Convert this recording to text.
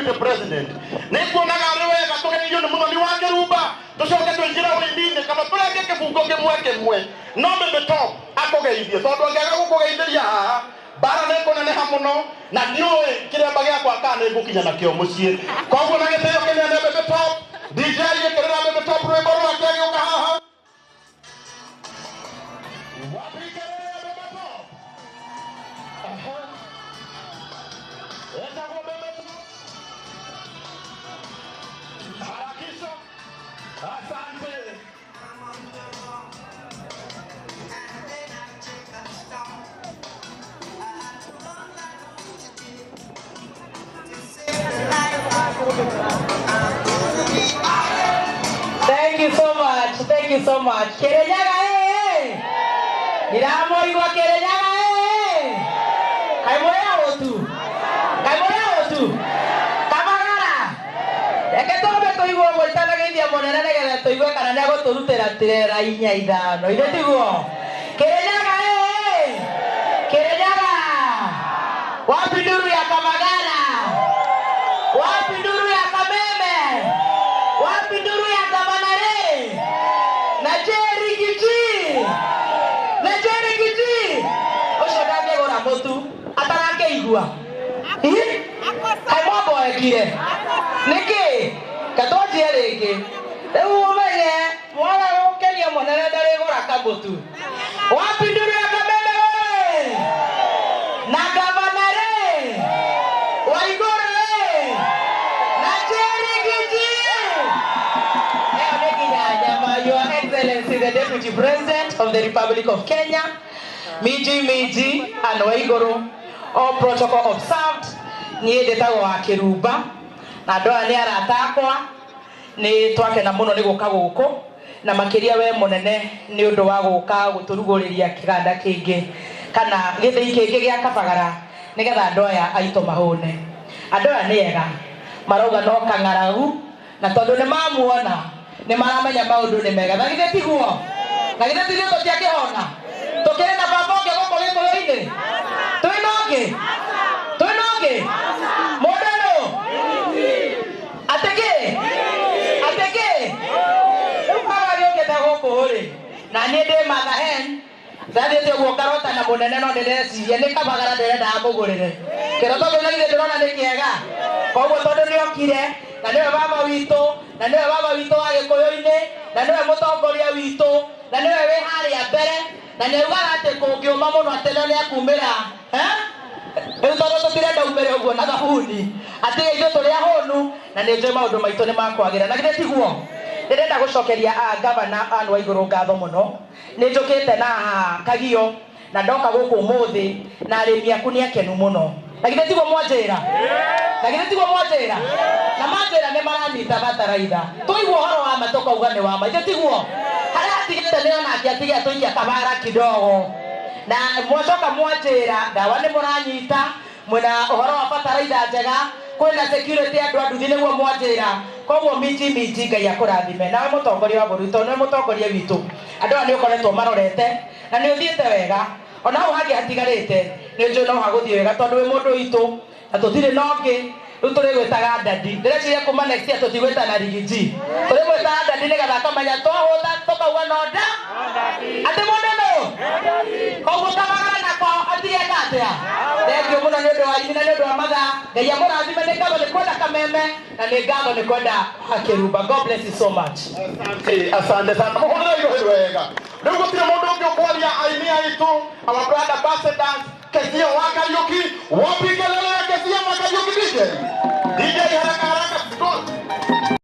deputy president nikuonaga ari wega tugenio ni muthoni wa Kiruba tucoke twinjira windine kama turenge kibungo kimwe no Bebe Top akugeithie tondu angiaga gukugeithia haha bara nikuneneha muno na ndiuĩ kiremba giakwa kana nigukinya nakio mucii koguo na gitio kinene Bebe Top DJ gikirira Bebe Top rwimbo rwake agiuka haha Thank you so much. Kirinyaga Niramoigwa Kirinyaga Kaimoya otu Kamagara Eke tobe toigwo mwitana geithia monene negetha toigwe kana nego turutira tirera inya ithano ire tiguo Kirinyaga wapi nduru ya Kamagara wapi nduru ya Kameme wapi nduru ya Gavanare na Jerry Giji ocio ndangegora mutu atarakeigua kaimwambo ekire niki katonjie ringi riu umenye mwana gukenia monene ndarigora kamutu wapi nduru ya Kameme na Gavanare Waiguru na Jerry Giji Your Excellency the Deputy President of the Republic of Kenya, Miji and Waiguru, all protocol observed. Niĩ ndĩtagwo wa Kiruba na ndoa nĩ aratakwa nĩ twakena mũno nĩ gũka gũkũ na makĩria we mũnene nĩ ũndũ wa gũka gũtũrugũrĩria kĩganda kĩngĩ kana gĩthĩi kĩngĩ gĩa Kabagara nĩgetha ndoa ya aitũ mahũne. Andũ aya nĩ ega marauga no kang'aragu na tondũ nĩ mamuona nĩ maramenya maũndũ nĩ mega na githĩ tiguo tũtiakĩhona tũkĩrĩ na baba ũngĩ gũkũ gĩkũyũ-inĩ twĩna ũngĩ mũndũ nũ atĩkĩ rĩu baba gĩũkĩte gũkũ rĩ na niĩ ndĩ Martha Hen ndathiĩte ũguo ngarota na mũnene no ndĩreciria nĩ Kabagara ndĩrendaga mũgũrĩre kĩroto kĩu na githĩ ndĩrona nĩ kĩega koguo tondũ nĩokire na niwe baba witũ wa gĩkũyũ-inĩ na niwe mũtongoria witũ na niwe wĩ harĩa mbere na nĩaugaga atĩ kũngĩũma mũno atĩ no nĩakumĩra rĩu tondũ tũtirenda umĩre ũguo na thabuni atĩ ithuĩ tũrĩ ahũnu na nĩ njũĩ maũndũ maitũ nĩ makwagĩra na githĩ tiguo ndĩrenda gũcokeria Gavana Anne Waiguru ngatho mũno nĩ njũkĩte na Kagio na ndoka gũkũ ũmũthĩ na arĩmi aku nĩ akenu mũno na githĩ tiguo mwanjĩra na manjĩra nĩ maranyita bataraitha tũigua ũhoro wa ma tũkauga nĩ wa ma githĩ tiguo harĩa atigĩte nĩ onake atigia tũikia Kabagara kidogo na mwacoka mwanjĩra ndawa nĩ mũranyita mwĩna ũhoro wa bataraitha njega kwĩna security andũ a nduthi nĩguo mwanjĩra koguo Miji Ngai akũrathime nawe mũtongoria wa bũrũri tondũ nĩ mũtongoria witũ andũ aya nĩ ũkoretwo marorete na nĩ ũthiĩte wega ona hau hangĩ hatigarĩte nĩ njũĩ no hagũthiĩ wega tondũ wĩ mũndũ witũ na tũtirĩ na ũngĩ rĩu tũrĩgwĩtaga Dadi ndĩreciria kuma next year tũtigwĩtana Rigiji tũrĩgwĩtaga Dadi nĩgetha akamenya twahũta tũkauga no nda atĩ mũndũ nũ koguo Kabagara nakwao atigeka atĩa thengio mũno nĩ ũndũ wa inyi na nĩ ũndũ wa mathaa Ngai amũrathime nĩ ngatho nĩ kwenda Kameme na nĩ ngatho nĩ kwenda Kiruba. God bless you so much. Asante sana mũhũthĩre irohĩ wega rĩu gũtirĩ mũndũ ũngĩ ũkwaria aini aitũ our brother ambassadors Kezia wa Kariuki wapigele